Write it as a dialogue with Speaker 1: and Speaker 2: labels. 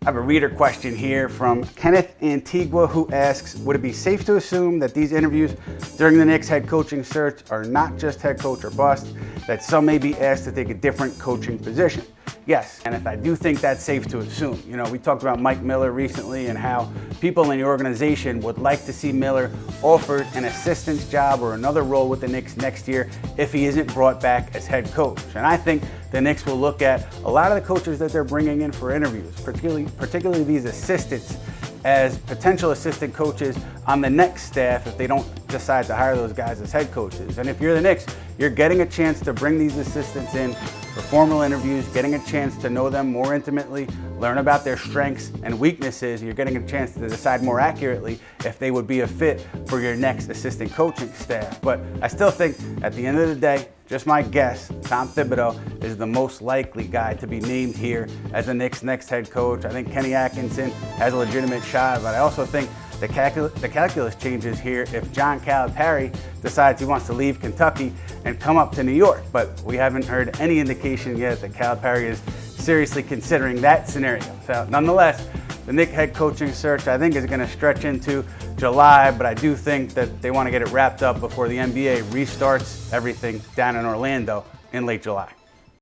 Speaker 1: I have a reader question here from Kenneth Antigua, who asks, would it be safe to assume that these interviews during the Knicks head coaching search are not just head coach or bust, that some may be asked to take a different coaching position? Yes, and if I do think that's safe to assume. You know, we talked about Mike Miller recently and how people in the organization would like to see Miller offered an assistant's job or another role with the Knicks next year if he isn't brought back as head coach. And I think the Knicks will look at a lot of the coaches that they're bringing in for interviews, particularly these assistants, as potential assistant coaches on the next staff if they don't decide to hire those guys as head coaches. And if you're the Knicks, you're getting a chance to bring these assistants in for formal interviews, getting a chance to know them more intimately, learn about their strengths and weaknesses. You're getting a chance to decide more accurately if they would be a fit for your next assistant coaching staff. But I still think at the end of the day, just my guess, Tom Thibodeau is the most likely guy to be named here as the Knicks' next head coach. I think Kenny Atkinson has a legitimate shot, but I also think the calculus changes here if John Calipari decides he wants to leave Kentucky and come up to New York. But we haven't heard any indication yet that Calipari is seriously considering that scenario. So nonetheless, the Knicks head coaching search I think is going to stretch into July, but I do think that they want to get it wrapped up before the NBA restarts everything down in Orlando in late July.